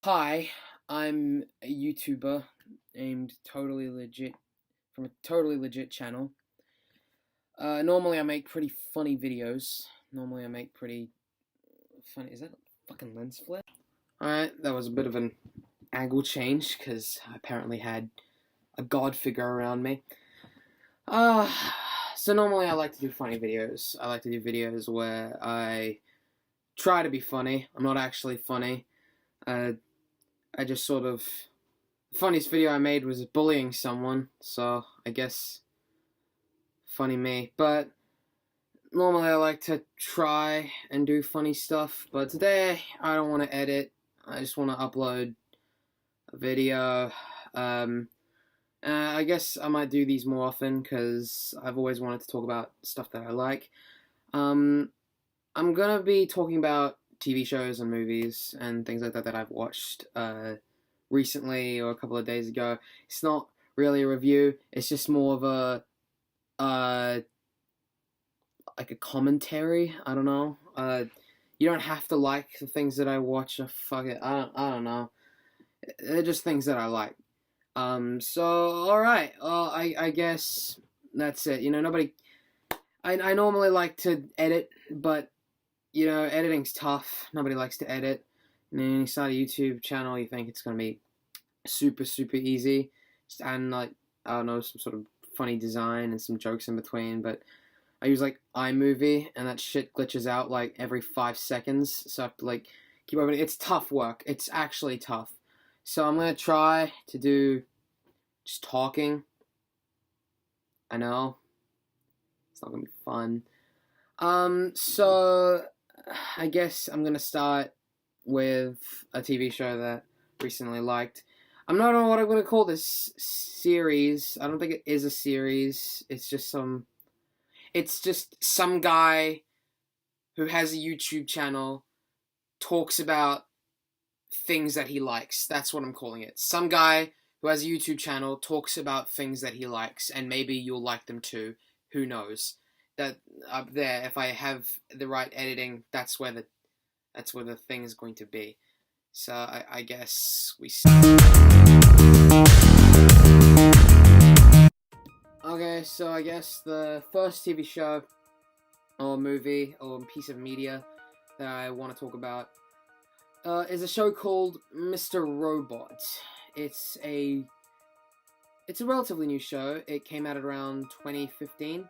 Hi, I'm a YouTuber named Totally Legit from a Totally Legit channel. Normally I make pretty funny videos. Normally I make pretty funny. Is that a fucking lens flare? Alright, that was a bit of an angle change because I apparently had a god figure around me. Uh, so normally I like to do funny videos. I like to do videos where I try to be funny. I'm not actually funny. I just sort of the funniest video I made was bullying someone, so I guess funny me. But normally I like to try and do funny stuff, but today I don't want to edit. I just want to upload a video. I guess I might do these more often because I've always wanted to talk about stuff that I like. I'm gonna be talking about TV shows and movies and things like that that I've watched recently or a couple of days ago. It's not really a review. It's just more of a like a commentary. I don't know. You don't have to like the things that I watch. Or fuck it. I don't know. They're just things that I like. So all right. Well, I guess that's it. You know, nobody. I normally like to edit, but you know, editing's tough. Nobody likes to edit. And then you start a YouTube channel, you think it's gonna be super easy. Just adding like I don't know, some sort of funny design and some jokes in between. But I use like iMovie, and that shit glitches out like every 5 seconds. So I have to like keep opening. It's tough work. It's actually tough. So I'm gonna try to do just talking. I know it's not gonna be fun. So I guess I'm gonna start with a TV show that I recently liked. I'm not sure what I'm gonna call this series. I don't think it is a series. It's just some guy who has a YouTube channel talks about things that he likes. That's what I'm calling it. Some guy who has a YouTube channel talks about things that he likes, and maybe you'll like them too. Who knows? That up there, if I have the right editing, that's where the thing is going to be. So I guess we start. Okay, so I guess the first TV show or movie or piece of media that I want to talk about is a show called Mr. Robot. It's a relatively new show. It came out at around 2015,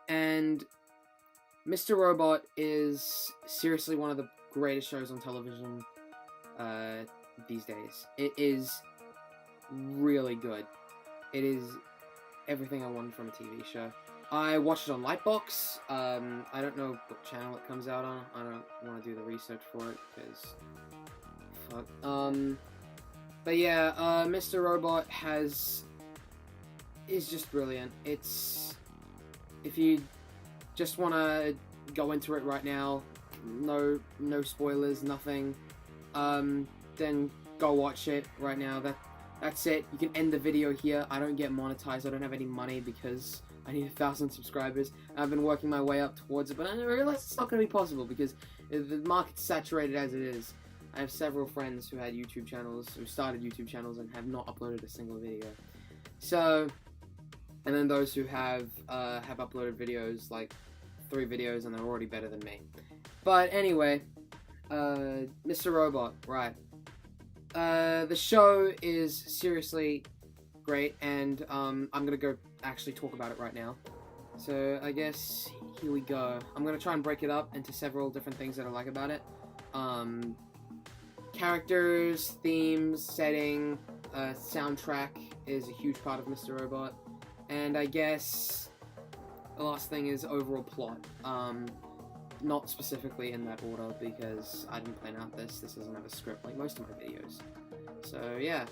and Mr. Robot is seriously one of the greatest shows on television these days. It is really good. It is everything I wanted from a TV show. I watched it on Lightbox. I don't know what channel it comes out on. I don't want to do the research for it because fuck. But yeah, Mr. Robot is just brilliant. It's if you just want to go into it right now, no spoilers, nothing. Then go watch it right now. That's it. You can end the video here. I don't get monetized. I don't have any money because I need 1,000 subscribers. I've been working my way up towards it, but I realize it's not going to be possible because the market's saturated as it is. I have several friends who had YouTube channels, who started YouTube channels and have not uploaded a single video. So, and then those who have uploaded videos, like 3 videos, and they're already better than me. But anyway, Mr. Robot, right. The show is seriously great, and I'm gonna go actually talk about it right now. So I guess here we go. I'm gonna try and break it up into several different things that I like about it. Characters, themes, setting, soundtrack is a huge part of Mr. Robot, and I guess the last thing is overall plot. Not specifically in that order because I didn't plan out this. This doesn't have a script like most of my videos. So yeah,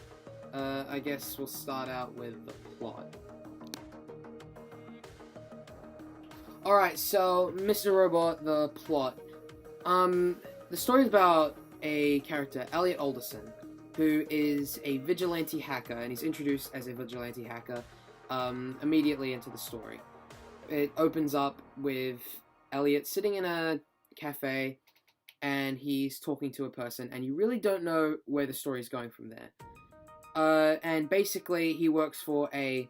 I guess we'll start out with the plot. Alright, so Mr. Robot, the plot. The story is about a character, Elliot Alderson, who is a vigilante hacker, and he's introduced as a vigilante hacker immediately into the story. It opens up with Elliot sitting in a cafe, and he's talking to a person, and you really don't know where the story is going from there. And basically, he works for a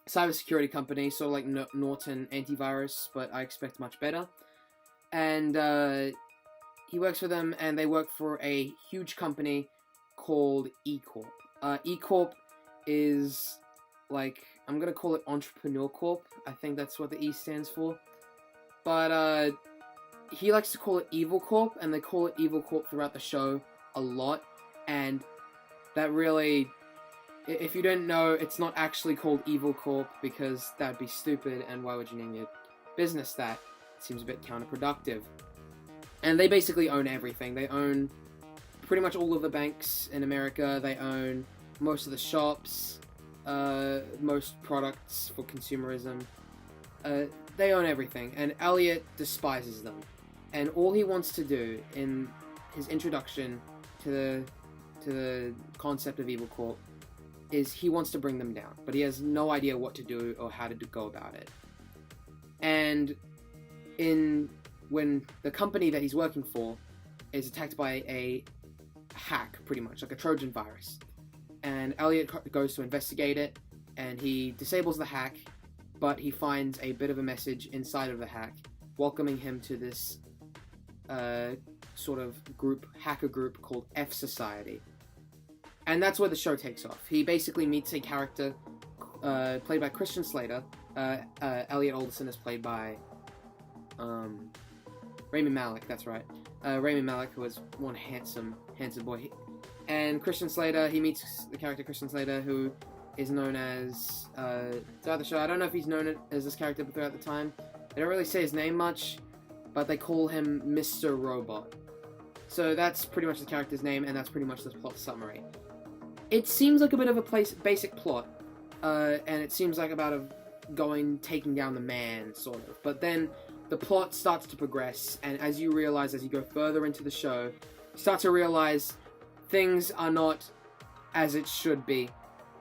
cybersecurity company, sort of like Norton Antivirus, but I expect much better. And he works for them, and they work for a huge company called E-Corp. E-Corp is like, I'm gonna call it Entrepreneur Corp. I think that's what the E stands for. But he likes to call it Evil Corp, and they call it Evil Corp throughout the show a lot. And that really, if you didn't know, it's not actually called Evil Corp because that'd be stupid, and why would you name your business that? It seems a bit counterproductive. And they basically own everything. They own pretty much all of the banks in America. They own most of the shops, most products for consumerism. They own everything, and Elliot despises them. And all he wants to do in his introduction to the concept of Evil Corp is he wants to bring them down, but he has no idea what to do or how to go about it. And when the company that he's working for is attacked by a hack, pretty much, like a Trojan virus, and Elliot goes to investigate it, and he disables the hack, but he finds a bit of a message inside of the hack welcoming him to this sort of hacker group called F Society. And that's where the show takes off. He basically meets a character played by Christian Slater. Elliot Alderson is played by Rami Malek, that's right. Rami Malek, who was one handsome boy. And Christian Slater, he meets the character Christian Slater, who is known as, throughout the show, I don't know if he's known as this character throughout the time. They don't really say his name much, but they call him Mr. Robot. So that's pretty much the character's name, and that's pretty much the plot summary. It seems like a bit of a basic plot, and it seems like about taking down the man, sort of. But then the plot starts to progress, and as you realize as you go further into the show, you start to realize things are not as it should be.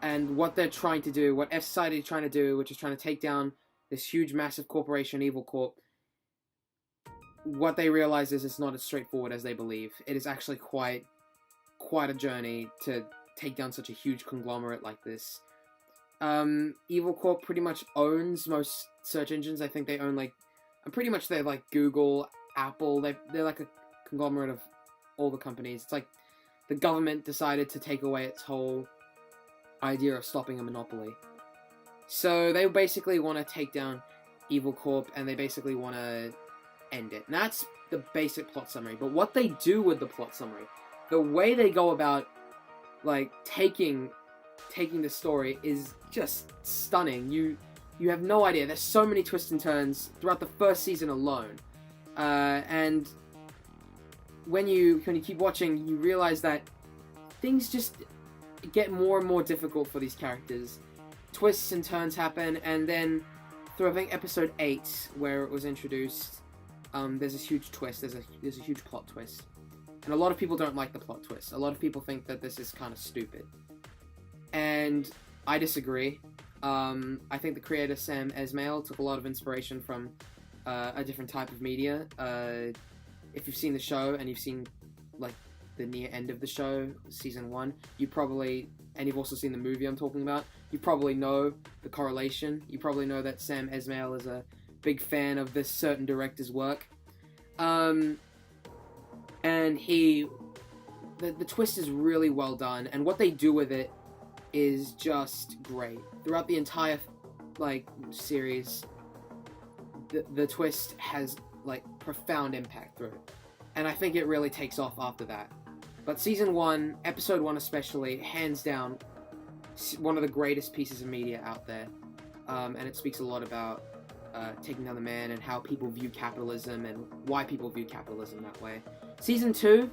And what they're trying to do, what F Society is trying to do, which is trying to take down this huge, massive corporation, Evil Corp, what they realize is it's not as straightforward as they believe. It is actually quite a journey to take down such a huge conglomerate like this. Evil Corp pretty much owns most search engines. I think they own, like, pretty much they're like Google, Apple. They're like a conglomerate of all the companies. It's like the government decided to take away its whole idea of stopping a monopoly. So they basically want to take down Evil Corp, and they basically want to end it. And that's the basic plot summary. But what they do with the plot summary, the way they go about, like, taking the story is just stunning. You have no idea. There's so many twists and turns throughout the first season alone. And when you keep watching, you realize that things just get more and more difficult for these characters. Twists and turns happen, and then through, I think, episode 8, where it was introduced, there's this huge twist. There's a huge plot twist. And a lot of people don't like the plot twist. A lot of people think that this is kind of stupid. And I disagree. I think the creator, Sam Esmail, took a lot of inspiration from a different type of media. If you've seen the show, and you've seen, like, the near end of the show, season 1, and you've also seen the movie I'm talking about, you probably know the correlation. You probably know that Sam Esmail is a big fan of this certain director's work. And the twist is really well done, and what they do with it is just great. Throughout the entire, like, series, the twist has, like, profound impact through it. And I think it really takes off after that. But season 1, episode 1 especially, hands down, one of the greatest pieces of media out there. And it speaks a lot about taking down the man and how people view capitalism and why people view capitalism that way. Season 2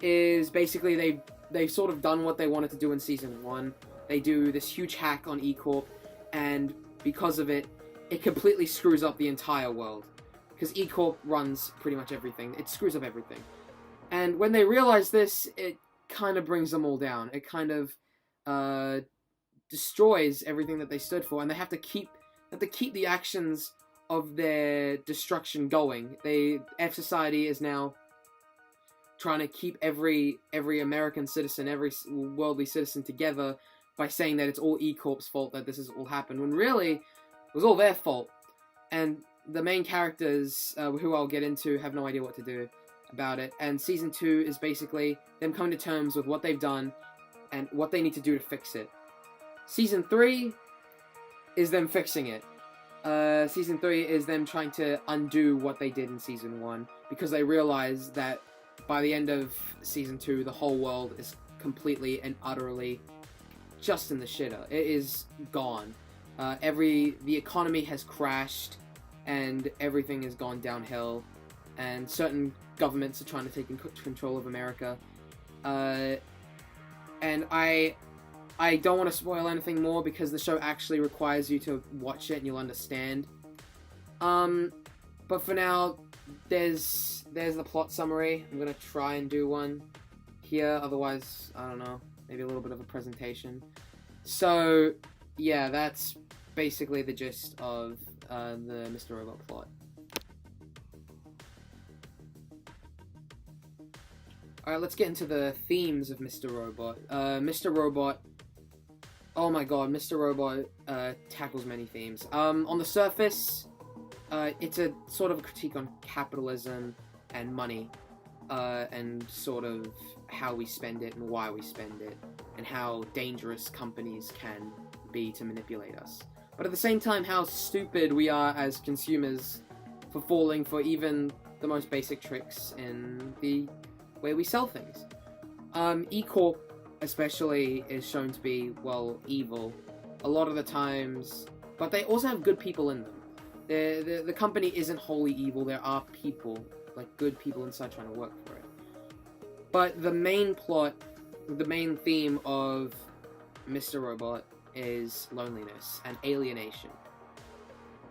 is basically they've sort of done what they wanted to do in season 1. They do this huge hack on E-Corp, and because of it, it completely screws up the entire world. Because E-Corp runs pretty much everything. It screws up everything. And when they realize this, it kind of brings them all down. It kind of destroys everything that they stood for, and they have to keep the actions of their destruction going. F Society is now trying to keep every American citizen, every worldly citizen together by saying that it's all E-Corp's fault that this has all happened, when really it was all their fault. And the main characters, who I'll get into, have no idea what to do about it. And Season 2 is basically them coming to terms with what they've done and what they need to do to fix it. Season 3 is them fixing it. Season 3 is them trying to undo what they did in Season 1, because they realize that by the end of Season 2, the whole world is completely and utterly just in the shitter. It is gone. The economy has crashed, and everything has gone downhill, and certain governments are trying to take control of America. And I don't want to spoil anything more, because the show actually requires you to watch it and you'll understand. But for now, there's the plot summary. I'm gonna try and do one here, otherwise, I don't know, maybe a little bit of a presentation. So, yeah, that's basically the gist of the Mr. Robot plot. Alright, let's get into the themes of Mr. Robot. Mr. Robot, oh my god, Mr. Robot tackles many themes. On the surface, it's a sort of a critique on capitalism and money, and sort of how we spend it and why we spend it, and how dangerous companies can be to manipulate us. But at the same time, how stupid we are as consumers for falling for even the most basic tricks in the way we sell things. E-Corp especially is shown to be, well, evil a lot of the times, but they also have good people in them. The company isn't wholly evil. There are people, like good people inside trying to work for it. But the main plot, the main theme of Mr. Robot is loneliness and alienation.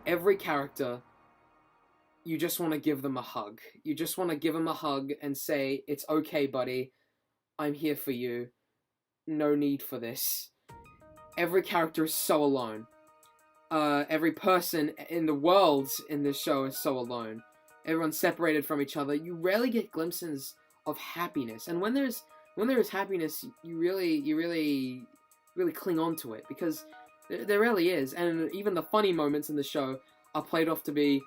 Every character, you just want to give them a hug. You just want to give them a hug and say, it's okay, buddy. I'm here for you. No need for this. Every character is so alone. Every person in the world in this show is so alone. Everyone's separated from each other. You rarely get glimpses of happiness. And when there is happiness, you really cling on to it, because there really is. And even the funny moments in the show are played off to be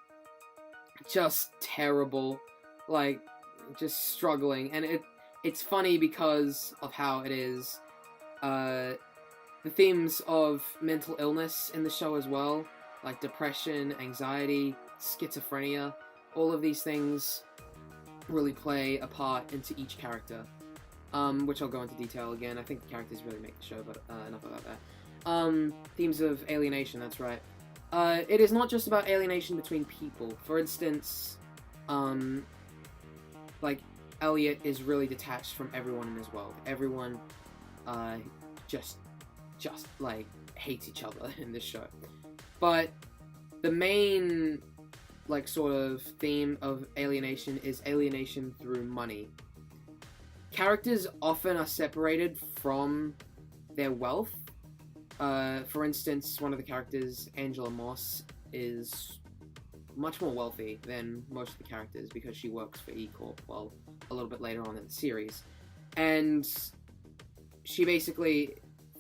just terrible, like just struggling. And it's funny because of how it is. The themes of mental illness in the show as well, like depression, anxiety, schizophrenia, all of these things really play a part into each character, which I'll go into detail again. I think the characters really make the show, but enough about that. Themes of alienation, that's right. It is not just about alienation between people. For instance, like, Elliot is really detached from everyone in his world. Everyone, just like, hates each other in this show. But the main, like, sort of theme of alienation is alienation through money. Characters often are separated from their wealth. For instance, one of the characters, Angela Moss, is much more wealthy than most of the characters because she works for E-Corp, well, a little bit later on in the series. And she basically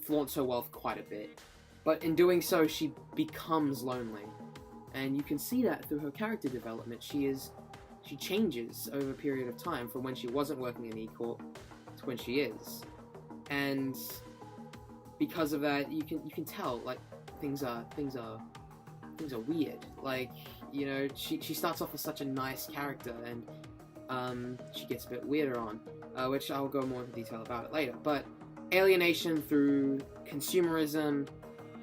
flaunts her wealth quite a bit. But in doing so, she becomes lonely. And you can see that through her character development. She changes over a period of time from when she wasn't working in E-Corp to when she is. And because of that, you can tell, like, things are weird. Like, you know, she starts off as such a nice character, and she gets a bit weirder on, which I'll go more into detail about it later. But alienation through consumerism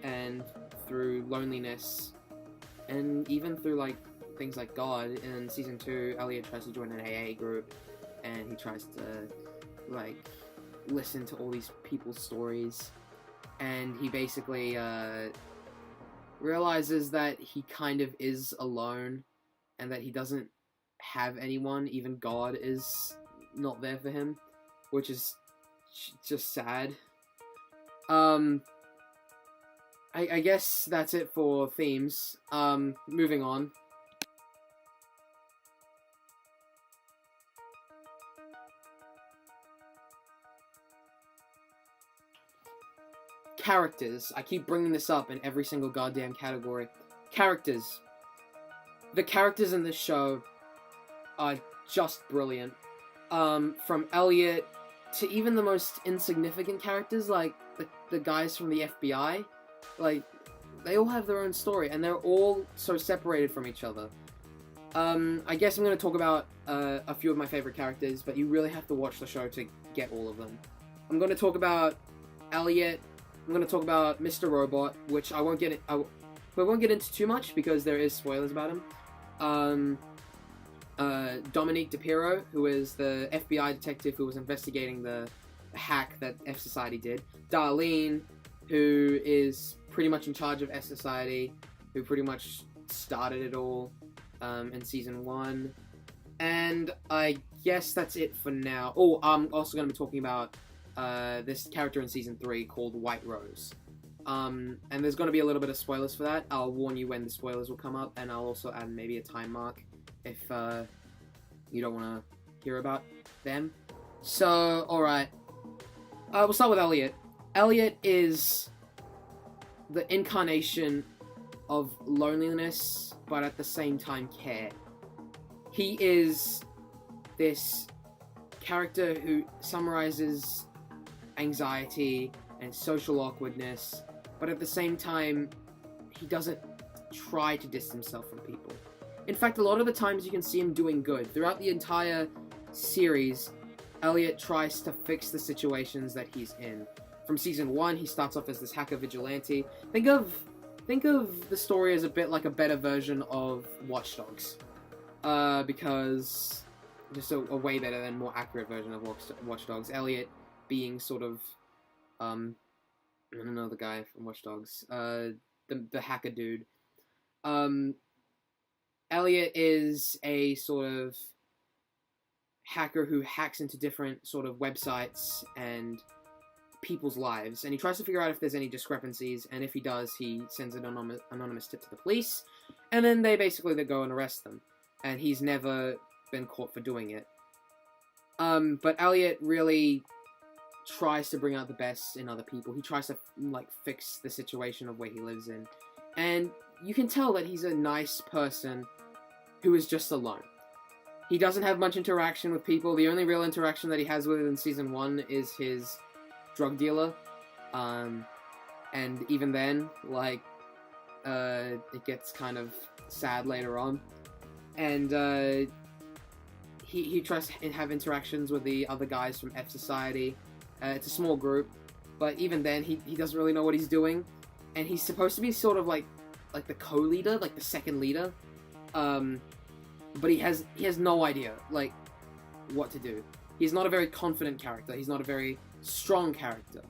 and through loneliness, and even through, like, things like God. In Season 2, Elliot tries to join an AA group, and he tries to, like, listen to all these people's stories, and he basically realizes that he kind of is alone, and that he doesn't have anyone. Even God is not there for him, which is just sad. I guess that's it for themes. Moving on. characters. I keep bringing this up in every single goddamn category. Characters. The characters in this show are just brilliant. From Elliot to even the most insignificant characters, like the guys from the FBI. Like, they all have their own story, and they're all so separated from each other. I guess I'm going to talk about a few of my favorite characters, but you really have to watch the show to get all of them. I'm going to talk about Elliot. I'm going to talk about Mr. Robot, which I won't get into too much because there is spoilers about him. Dominique DePiro, who is the FBI detective who was investigating the hack that F Society did. Darlene, who is pretty much in charge of F Society, who pretty much started it all in Season 1. And I guess that's it for now. Oh, I'm also going to be talking about this character in Season 3 called White Rose. And there's going to be a little bit of spoilers for that. I'll warn you when the spoilers will come up, and I'll also add maybe a time mark if you don't want to hear about them. So, alright. We'll start with Elliot. Elliot is the incarnation of loneliness, but at the same time care. He is this character who summarizes anxiety and social awkwardness, but at the same time, he doesn't try to distance himself from people. In fact, a lot of the times you can see him doing good. Throughout the entire series, Elliot tries to fix the situations that he's in. From Season 1, he starts off as this hacker vigilante. Think of the story as a bit like a better version of Watch Dogs. Because just a way better and more accurate version of Watch Dogs. Elliot being sort of, I don't know the guy from Watch Dogs, the hacker dude. Elliot is a sort of hacker who hacks into different sort of websites and people's lives, and he tries to figure out if there's any discrepancies, and if he does, he sends an anonymous tip to the police, and then they go and arrest them, and he's never been caught for doing it. But Elliot really tries to bring out the best in other people. He tries to, like, fix the situation of where he lives in, and you can tell that he's a nice person who is just alone. He doesn't have much interaction with people. The only real interaction that he has with in Season 1 is his drug dealer. And even then, like, it gets kind of sad later on. And he tries to have interactions with the other guys from F Society. It's a small group, but even then, he doesn't really know what he's doing. And he's supposed to be sort of like the co-leader, like the second leader. But he has no idea, like, what to do. He's not a very confident character. He's not a very strong character.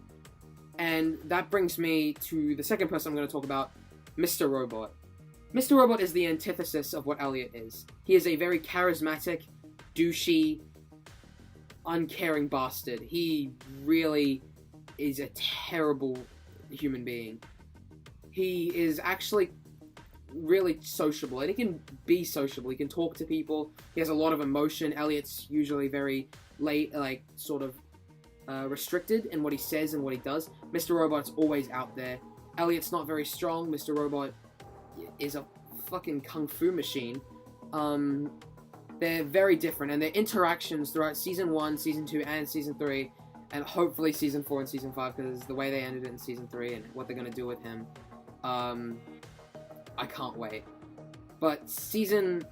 And that brings me to the second person I'm going to talk about, Mr. Robot. Mr. Robot is the antithesis of what Elliot is. He is a very charismatic, douchey, uncaring bastard. He really is a terrible human being. He is actually really sociable, and he can be sociable. He can talk to people. He has a lot of emotion. Elliot's usually very restricted in what he says and what he does. Mr. Robot's always out there. Elliot's not very strong. Mr. Robot is a fucking kung fu machine. They're very different, and their interactions throughout Season 1, Season 2, and Season 3, and hopefully Season 4 and Season 5, because the way they ended it in Season 3 and what they're going to do with him, I can't wait. But Season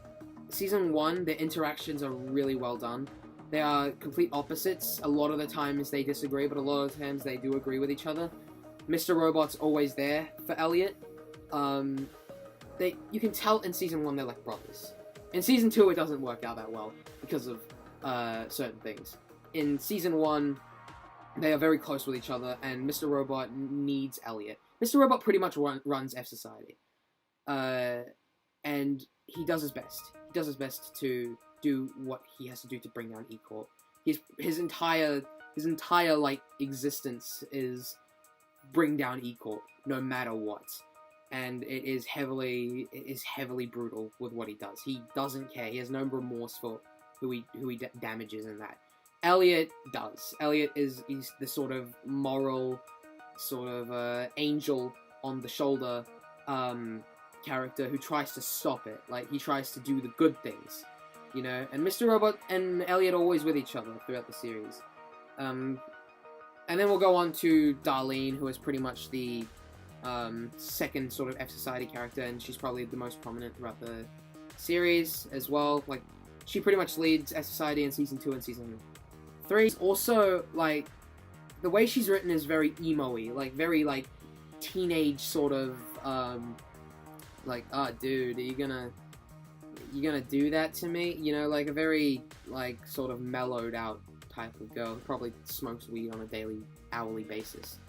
1, their interactions are really well done. They are complete opposites. A lot of the times they disagree, but a lot of the times they do agree with each other. Mr. Robot's always there for Elliot. You can tell in Season 1 they're like brothers. In Season 2 it doesn't work out that well because of certain things. In Season 1, they are very close with each other, and Mr. Robot needs Elliot. Mr. Robot pretty much runs F Society. And he does his best. He does his best to do what he has to do to bring down E-Corp. His entire like existence is bring down E-Corp no matter what. And it is heavily brutal with what he does. He doesn't care. He has no remorse for who he damages in that. Elliot does. He's the sort of moral sort of angel on the shoulder character who tries to stop it. Like, he tries to do the good things, you know? And Mr. Robot and Elliot are always with each other throughout the series. And then we'll go on to Darlene, who is pretty much the second sort of F Society character, and she's probably the most prominent throughout the series as well. Like, she pretty much leads F Society in Season 2 and Season 3. Also, like, the way she's written is very emo-y, like, very, like, teenage sort of, like, oh, dude, are you gonna do that to me? You know, like, a very, like, sort of mellowed out type of girl who probably smokes weed on a daily, hourly basis.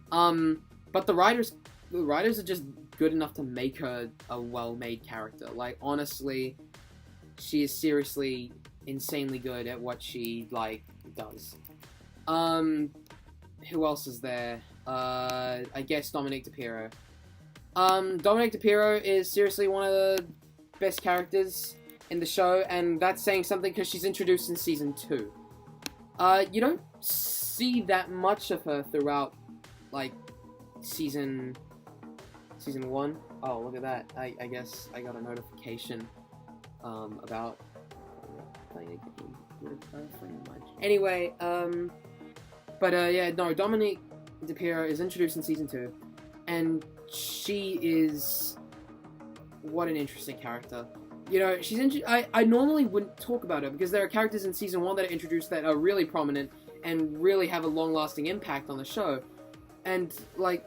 But the writers are just good enough to make her a well-made character. Like, honestly, she is seriously insanely good at what she, like, does. Who else is there? I guess Dominique DePiro. Dominique DePiro is seriously one of the best characters in the show, and that's saying something because she's introduced in Season 2. You don't see that much of her throughout, like, Season 1. Oh, look at that. I guess I got a notification, about playing a game with a friend of mine. Anyway, yeah, no, Dominique DePiro is introduced in Season 2, and she is... what an interesting character. You know, I normally wouldn't talk about her, because there are characters in Season 1 that are introduced that are really prominent, and really have a long-lasting impact on the show. And, like...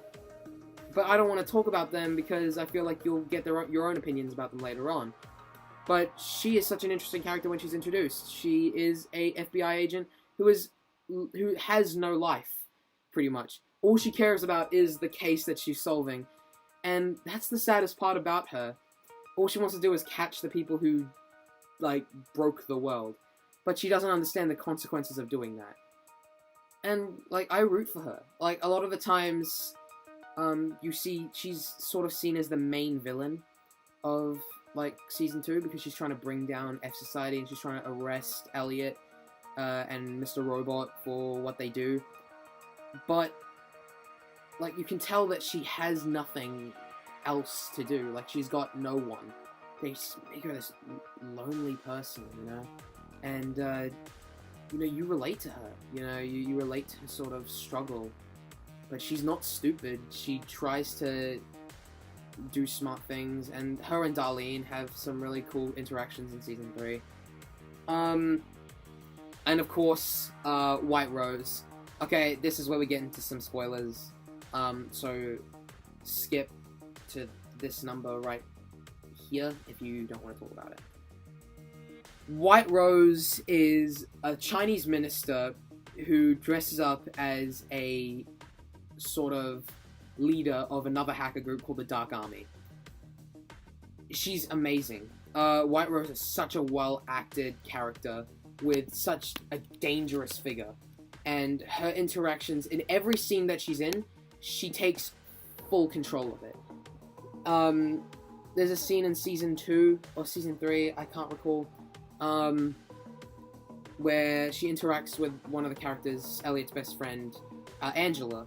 but I don't want to talk about them, because I feel like you'll get your own opinions about them later on. But she is such an interesting character when she's introduced. She is a FBI agent who has no life, pretty much. All she cares about is the case that she's solving. And that's the saddest part about her. All she wants to do is catch the people who, like, broke the world. But she doesn't understand the consequences of doing that. And, like, I root for her. Like, a lot of the times, you see she's sort of seen as the main villain of, like, Season 2, because she's trying to bring down F Society, and she's trying to arrest Elliot and Mr. Robot for what they do. But, like, you can tell that she has nothing else to do. Like, she's got no one. They make her this lonely person, you know? And, you know, you relate to her. You know, you relate to her sort of struggle. But she's not stupid. She tries to do smart things, and her and Darlene have some really cool interactions in Season 3. And of course, White Rose. Okay, this is where we get into some spoilers. So skip to this number right here if you don't want to talk about it. White Rose is a Chinese minister who dresses up as a sort of leader of another hacker group called the Dark Army. She's amazing. White Rose is such a well-acted character with such a dangerous figure. And her interactions in every scene that she's in, she takes full control of it. There's a scene in Season 2 or Season 3, I can't recall, where she interacts with one of the characters, Elliot's best friend, Angela.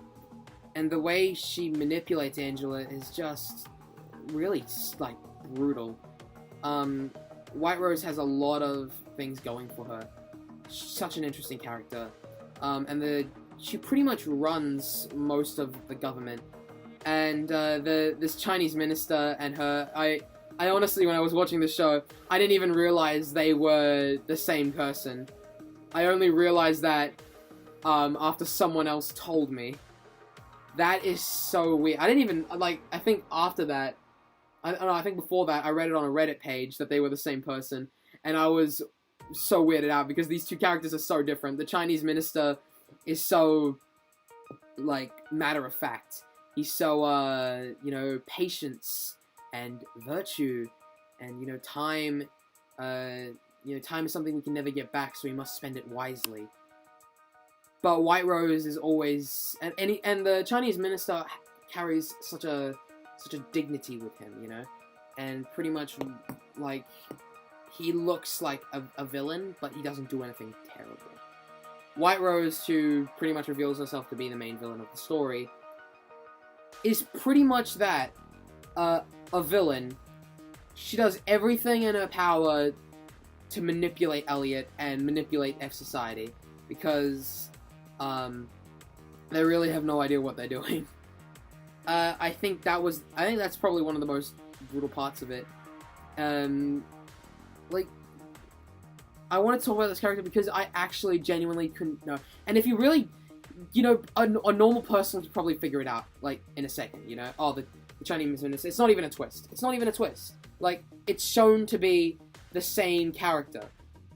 And the way she manipulates Angela is just really, like, brutal. White Rose has a lot of things going for her. She's such an interesting character. And she pretty much runs most of the government. And this Chinese minister and her, I honestly, when I was watching the show, I didn't even realize they were the same person. I only realized that after someone else told me. That is so weird. I didn't even, like, I think after that, I don't know, I think before that, I read it on a Reddit page that they were the same person, and I was so weirded out, because these two characters are so different. The Chinese minister is so, like, matter-of-fact. He's so, you know, patience and virtue, and, you know, time is something we can never get back, so we must spend it wisely. But White Rose is always, and the Chinese minister carries such a dignity with him, you know, and pretty much, like, he looks like a villain, but he doesn't do anything terrible. White Rose, who pretty much reveals herself to be the main villain of the story, is pretty much that. A villain. She does everything in her power to manipulate Elliot and manipulate F Society, because they really have no idea what they're doing. I think that's probably one of the most brutal parts of it. Like, I want to talk about this character because I actually genuinely couldn't know. And if you really, a normal person would probably figure it out, like, in a second, oh, the Chinese minister, it's not even a twist. It's not even a twist. Like, it's shown to be the same character.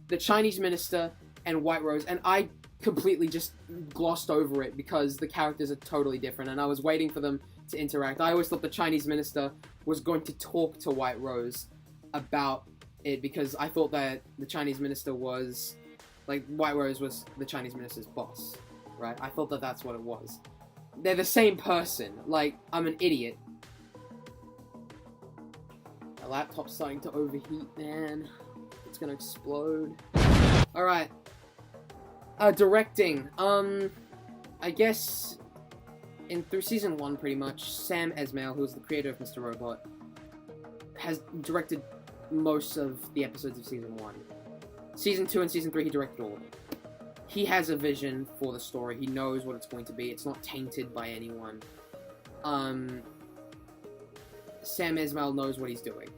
The Chinese minister and White Rose, and I completely just glossed over it because the characters are totally different, and I was waiting for them to interact. I always thought the Chinese minister was going to talk to White Rose about it, because I thought that the Chinese minister was, like, White Rose was the Chinese minister's boss, right? I thought that that's what it was. They're the same person. Like, I'm an idiot. My laptop's starting to overheat, man. It's gonna explode. Alright. Directing. I guess through season 1, pretty much, Sam Esmail, who's the creator of Mr. Robot, has directed most of the episodes of season 1. Season 2 and season 3, he directed all of it. He has a vision for the story. He knows what it's going to be. It's not tainted by anyone. Sam Esmail knows what he's doing.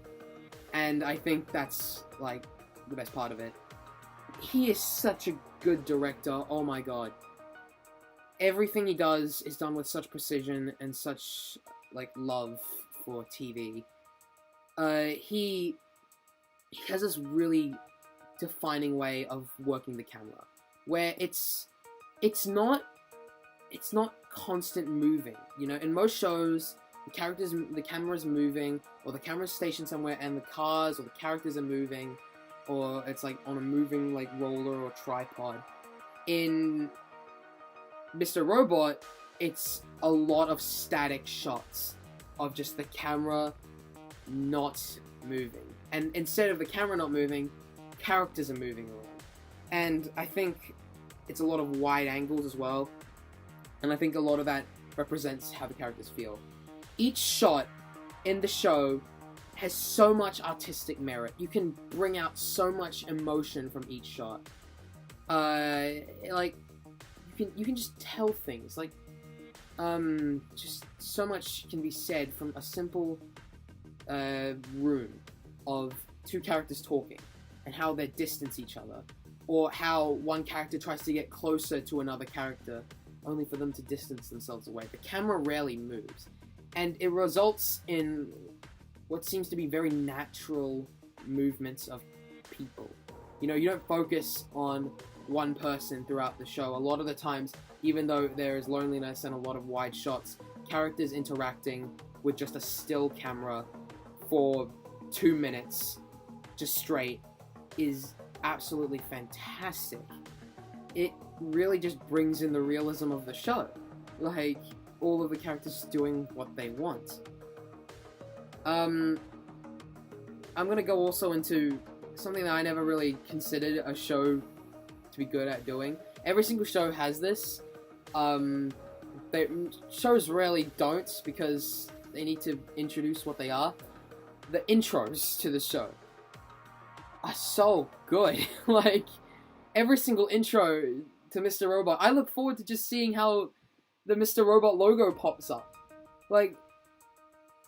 And I think that's, like, the best part of it. He is such a good director. Oh my god. Everything he does is done with such precision and such, like, love for TV. He has this really defining way of working the camera, where it's not constant moving. In most shows, the camera's moving, or the camera's stationed somewhere, and the cars or the characters are moving, or it's like on a moving, like, roller or tripod. In Mr. Robot, it's a lot of static shots of just the camera not moving. And instead of the camera not moving, characters are moving around. And I think it's a lot of wide angles as well. And I think a lot of that represents how the characters feel. Each shot in the show has so much artistic merit. You can bring out so much emotion from each shot. Like, you can just tell things. Like, just so much can be said from a simple room of two characters talking, and how they distance each other, or how one character tries to get closer to another character, only for them to distance themselves away. The camera rarely moves, and it results in what seems to be very natural movements of people. You don't focus on one person throughout the show. A lot of the times, even though there is loneliness and a lot of wide shots, characters interacting with just a still camera for 2 minutes, just straight, is absolutely fantastic. It really just brings in the realism of the show. Like, all of the characters doing what they want. I'm gonna go also into something that I never really considered a show to be good at doing. Every single show has this. Shows rarely don't, because they need to introduce what they are. The intros to the show are so good. Like, every single intro to Mr. Robot, I look forward to just seeing how the Mr. Robot logo pops up. Like,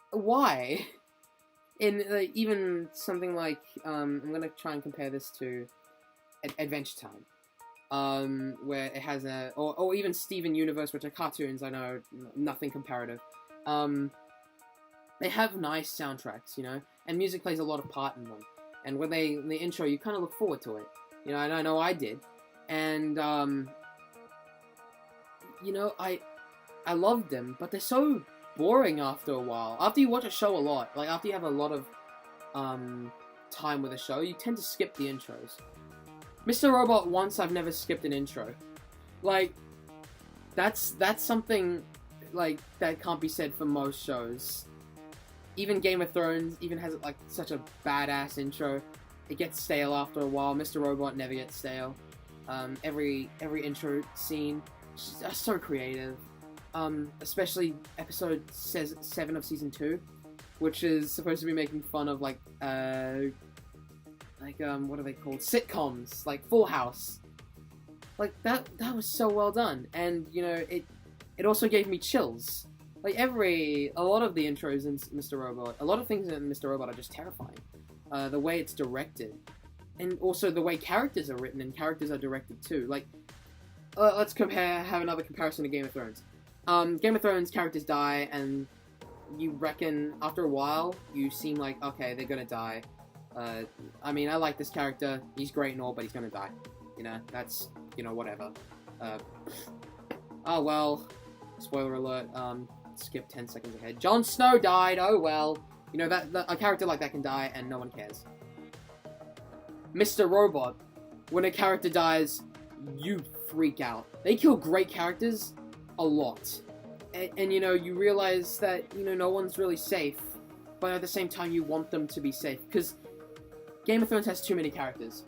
why? In even something like, I'm gonna try and compare this to Adventure Time, where it has or even Steven Universe, which are cartoons, I know, nothing comparative. They have nice soundtracks, and music plays a lot of part in them. And when in the intro, you kind of look forward to it, and I know I did. And, I loved them, but they're so boring after a while. After you watch a show a lot, like, after you have a lot of, time with a show, you tend to skip the intros. Mr. Robot, once I've never skipped an intro. Like, that's something, like, that can't be said for most shows. Even Game of Thrones even has, like, such a badass intro. It gets stale after a while. Mr. Robot never gets stale. Every intro scene is so creative. especially episode 7 of season 2, which is supposed to be making fun of what are they called? Sitcoms, like Full House. Like that was so well done, and you know it also gave me chills. Like a lot of the intros in Mr. Robot, a lot of things in Mr. Robot are just terrifying. The way it's directed, and also the way characters are written and characters are directed too. Like, let's have another comparison to Game of Thrones. Game of Thrones characters die, and you reckon after a while you seem like, okay, they're gonna die. I mean, I like this character, he's great and all, but he's gonna die. You know, that's, you know, whatever. Oh well, spoiler alert, skip 10 seconds ahead. Jon Snow died, oh well. You know, that a character like that can die and no one cares. Mr. Robot, when a character dies, you freak out. They kill great characters a lot. And you know, you realize that, you know, no one's really safe, but at the same time you want them to be safe, because Game of Thrones has too many characters.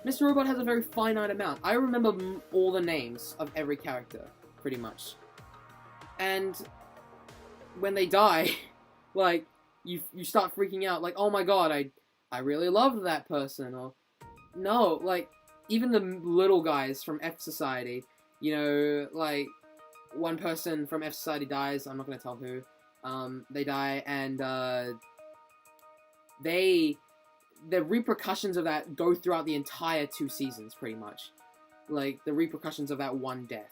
Mr. Robot has a very finite amount. I remember all the names of every character, pretty much. And when they die, like, you start freaking out, like, oh my god, I really loved that person, or, no, like, even the little guys from F Society, you know, like, one person from F Society dies, I'm not gonna tell who, they die, and, the repercussions of that go throughout the entire 2 seasons, pretty much. Like, the repercussions of that one death.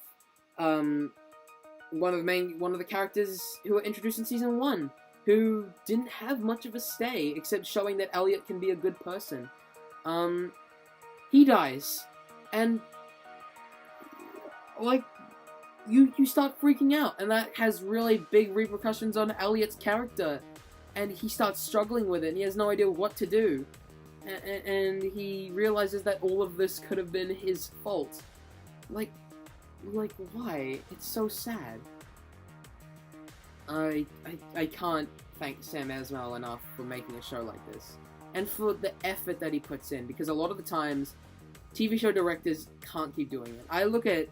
One of the characters who were introduced in season 1, who didn't have much of a stay, except showing that Elliot can be a good person. He dies. And, like, you start freaking out, and that has really big repercussions on Elliot's character. And he starts struggling with it, and he has no idea what to do. And he realizes that all of this could have been his fault. Like, why? It's so sad. I can't thank Sam Esmail enough for making a show like this. And for the effort that he puts in, because a lot of the times, TV show directors can't keep doing it. I look at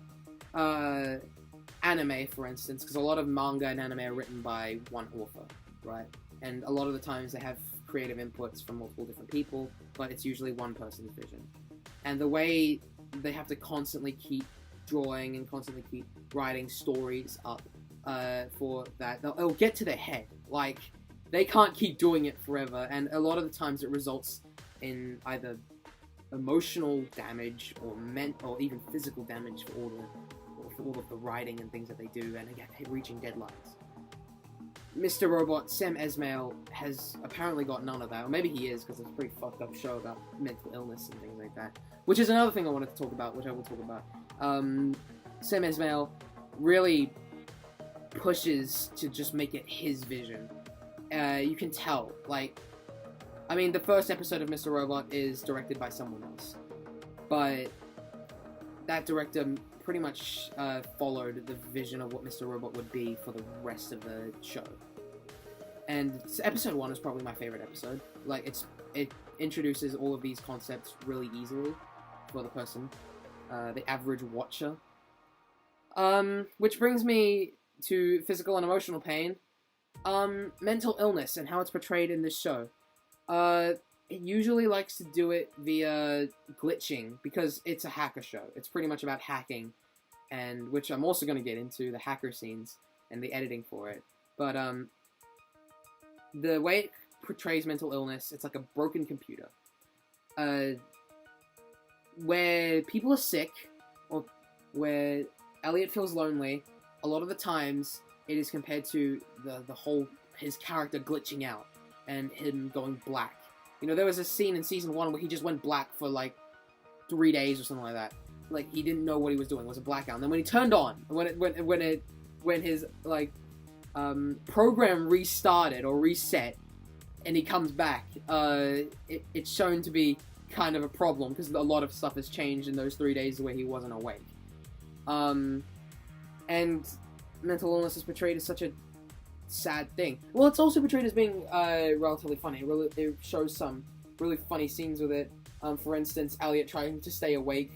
anime, for instance, because a lot of manga and anime are written by one author, right? And a lot of the times they have creative inputs from multiple different people, but it's usually one person's vision. And the way they have to constantly keep drawing and constantly keep writing stories up for that, it'll get to their head. Like, they can't keep doing it forever, and a lot of the times it results in either emotional damage or even physical damage for all of the writing and things that they do, and again, reaching deadlines. Mr. Robot, Sam Esmail, has apparently got none of that, or maybe he is, because it's a pretty fucked up show about mental illness and things like that, which is another thing I wanted to talk about, which I will talk about. Sam Esmail really pushes to just make it his vision. You can tell, like, I mean, the first episode of Mr. Robot is directed by someone else, but that director pretty much followed the vision of what Mr. Robot would be for the rest of the show. And episode 1 is probably my favorite episode. Like, it introduces all of these concepts really easily for the person, the average watcher. Which brings me to physical and emotional pain. Mental illness and how it's portrayed in this show. It usually likes to do it via glitching, because it's a hacker show. It's pretty much about hacking, and which I'm also going to get into, the hacker scenes and the editing for it. But, the way it portrays mental illness, it's like a broken computer. Where people are sick, or where Elliot feels lonely, a lot of the times it is compared to his character glitching out and him going black. You know, there was a scene in season 1 where he just went black for like 3 days or something like that. Like, he didn't know what he was doing. It was a blackout. And then when he turned on, when his like program restarted or reset, and he comes back, it's shown to be kind of a problem, because a lot of stuff has changed in those 3 days where he wasn't awake. And mental illness is portrayed as such a sad thing. Well, it's also portrayed as being relatively funny. It shows some really funny scenes with it. For instance, Elliot trying to stay awake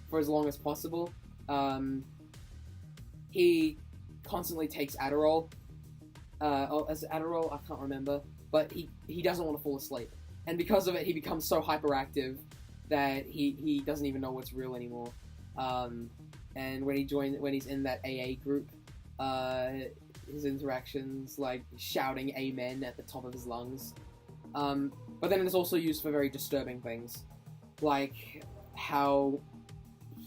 for as long as possible. he constantly takes Adderall. As Adderall, I can't remember, but he doesn't want to fall asleep, and because of it, he becomes so hyperactive that he doesn't even know what's real anymore. And when he's in that AA group, his interactions like shouting "Amen" at the top of his lungs. But then it's also used for very disturbing things, like how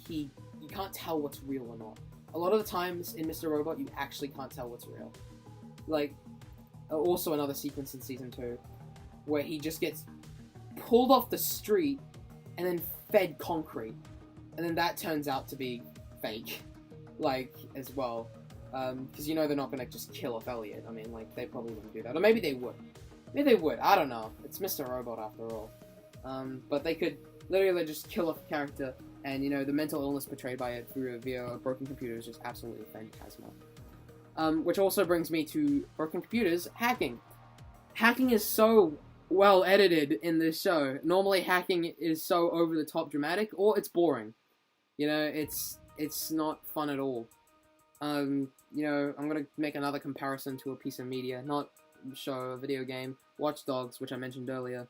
you can't tell what's real or not. A lot of the times in Mr. Robot, you actually can't tell what's real. Like, also another sequence in Season 2, where he just gets pulled off the street and then fed concrete. And then that turns out to be fake, like, as well. Because you know they're not going to just kill off Elliot. I mean, like, they probably wouldn't do that. Or maybe they would. Maybe they would. I don't know. It's Mr. Robot after all. But they could literally just kill off a character, and, you know, the mental illness portrayed by it via a broken computer is just absolutely phantasmal. Which also brings me to broken computers, hacking. Hacking is so well edited in this show. Normally hacking is so over-the-top dramatic, or it's boring. You know, it's not fun at all. You know, I'm gonna make another comparison to a piece of media, not a show, a video game, Watch Dogs, which I mentioned earlier,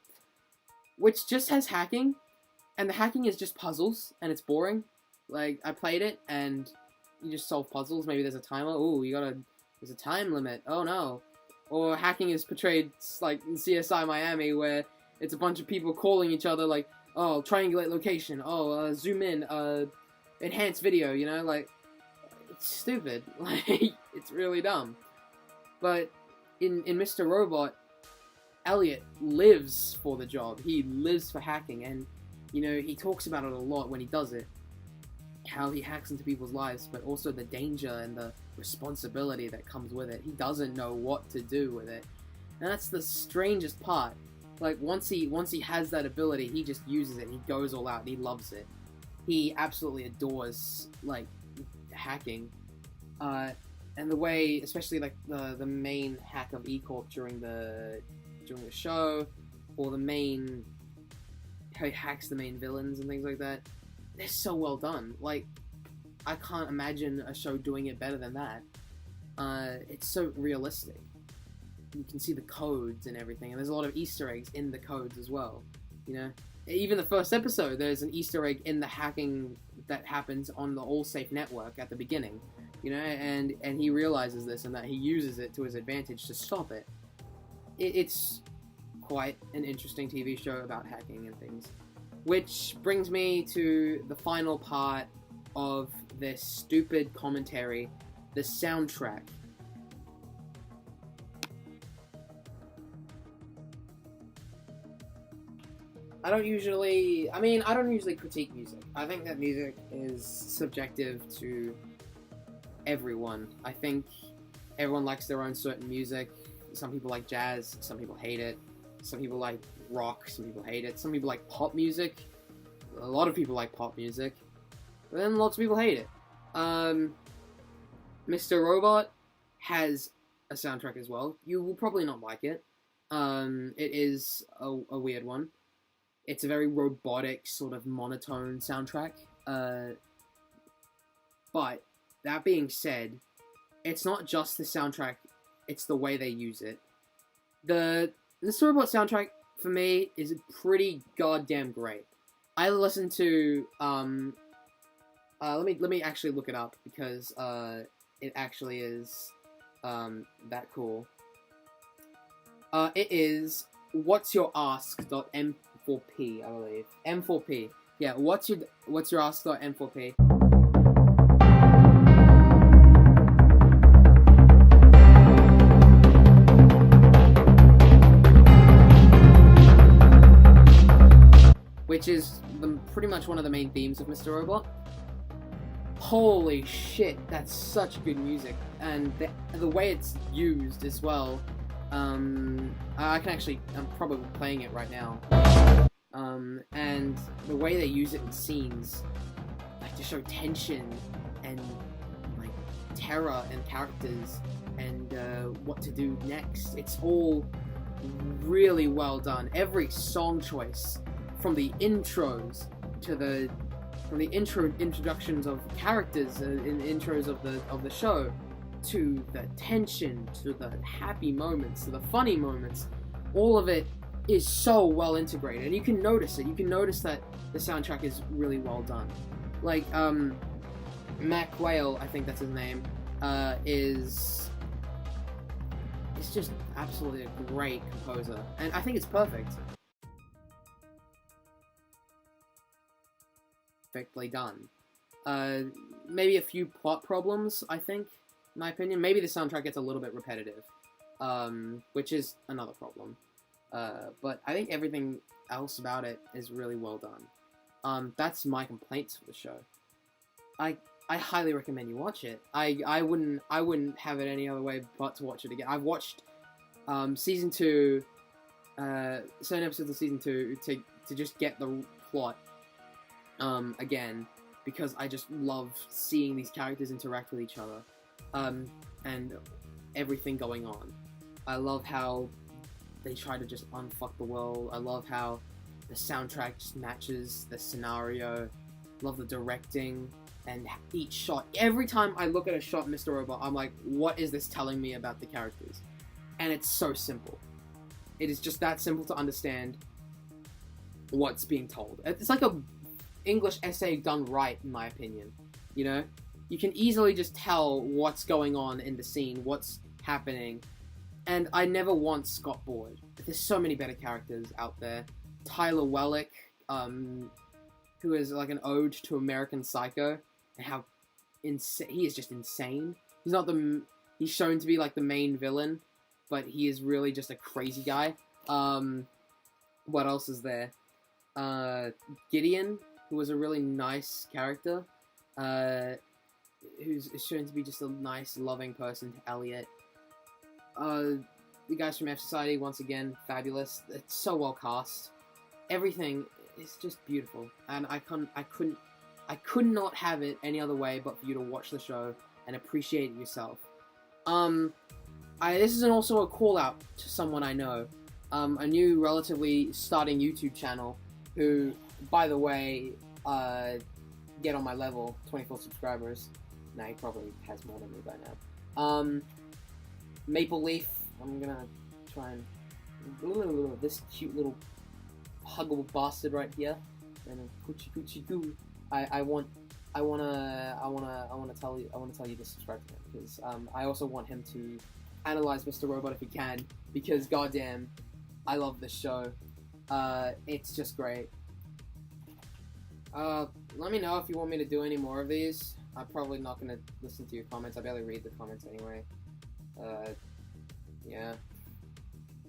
which just has hacking, and the hacking is just puzzles, and it's boring. Like, I played it, and you just solve puzzles. Maybe there's a timer. Ooh, there's a time limit. Oh no. Or hacking is portrayed like in CSI Miami, where it's a bunch of people calling each other like, oh, triangulate location. Oh, zoom in. Enhance video. You know, like, it's stupid. Like, it's really dumb. But in Mr. Robot, Elliot lives for the job. He lives for hacking, and you know, he talks about it a lot when he does it. How he hacks into people's lives, but also the danger and the responsibility that comes with it. He doesn't know what to do with it, and that's the strangest part. Like, once he has that ability, he just uses it. He goes all out. And he loves it. He absolutely adores like hacking, and the way, especially like the main hack of E-Corp during the show, or the main how he hacks the main villains and things like that. They're so well done. Like, I can't imagine a show doing it better than that. It's so realistic. You can see the codes and everything, and there's a lot of Easter eggs in the codes as well. You know, even the first episode, there's an Easter egg in the hacking that happens on the AllSafe network at the beginning. You know, and he realizes this, and that he uses it to his advantage to stop it. It's quite an interesting TV show about hacking and things. Which brings me to the final part of this stupid commentary, the soundtrack. I don't usually critique music. I think that music is subjective to everyone. I think everyone likes their own certain music. Some people like jazz, some people hate it. Some people like rock, some people hate it. Some people like pop music. A lot of people like pop music. But then lots of people hate it. Mr. Robot has a soundtrack as well. You will probably not like it. It is a weird one. It's a very robotic, sort of monotone soundtrack. But, that being said, it's not just the soundtrack, it's the way they use it. The Robot soundtrack, for me, is pretty goddamn great. I listen to, let me actually look it up, because, it actually is, that cool. It is what'syourask.m4p, I believe. M4p. Yeah, what'syourask.m4p. Which is pretty much one of the main themes of Mr. Robot. Holy shit, that's such good music, and the way it's used as well. I'm probably playing it right now. And the way they use it in scenes, like to show tension and like terror and characters and what to do next. It's all really well done. Every song choice, from the intros to the from the introductions of characters in intros of the show, to the tension, to the happy moments, to the funny moments, all of it is so well integrated, and you can notice it. You can notice that the soundtrack is really well done. Like, Mac Whale, I think that's his name, is just absolutely a great composer, and I think it's perfect. Perfectly done. Maybe a few plot problems, I think, in my opinion. Maybe the soundtrack gets a little bit repetitive, which is another problem. But I think everything else about it is really well done. That's my complaints for the show. I highly recommend you watch it. I wouldn't have it any other way but to watch it again. I've watched season 2, certain episodes of season 2 to just get the plot again, because I just love seeing these characters interact with each other, and everything going on. I love how they try to just unfuck the world. I love how the soundtrack just matches the scenario. Love the directing and each shot. Every time I look at a shot, Mr. Robot, I'm like, what is this telling me about the characters? And it's so simple. It is just that simple to understand what's being told. It's like a English essay done right, in my opinion. You know? You can easily just tell what's going on in the scene, what's happening. And I never once got bored. There's so many better characters out there. Tyler Wellick, who is like an ode to American Psycho, and how he is just insane. He's not he's shown to be like the main villain, but he is really just a crazy guy. What else is there? Gideon, who was a really nice character, who's shown to be just a nice, loving person to Elliot. The guys from F Society, once again, fabulous. It's so well cast. Everything is just beautiful, and I could not have it any other way but for you to watch the show and appreciate it yourself. This is also a call out to someone I know, a new, relatively starting YouTube channel, who, by the way, get on my level, 24 subscribers. Now he probably has more than me by now. Maple Leaf, I'm gonna try and this cute little huggable bastard right here, and coochie coochie goo. I want to tell you to subscribe to him, because I also want him to analyze Mr. Robot if he can, because goddamn, I love this show. It's just great. Let me know if you want me to do any more of these. I'm probably not gonna listen to your comments. I barely read the comments anyway. Yeah.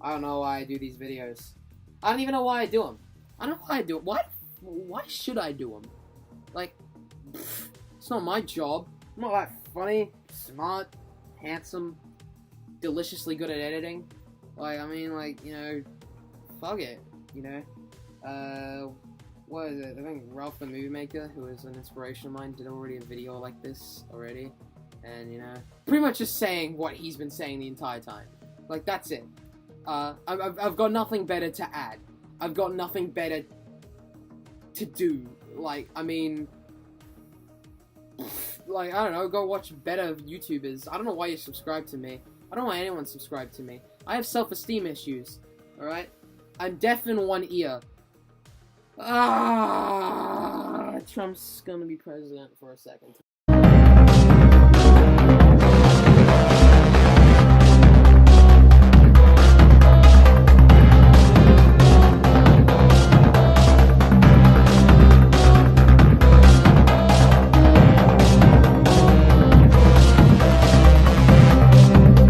I don't know why I do these videos. I don't even know why I do them. I don't know why I do it. Why should I do them? Like, it's not my job. I'm not that funny, smart, handsome, deliciously good at editing. Like, I mean, like, you know, fuck it, you know? What is it? I think Ralph the Movie Maker, who is an inspiration of mine, did already a video like this already. And, you know, pretty much just saying what he's been saying the entire time. Like, that's it. I've got nothing better to add. I've got nothing better to do. Like, I mean, like, I don't know, go watch better YouTubers. I don't know why you subscribe to me. I don't know why anyone subscribed to me. I have self-esteem issues, alright? I'm deaf in one ear. Trump's gonna be president for a second.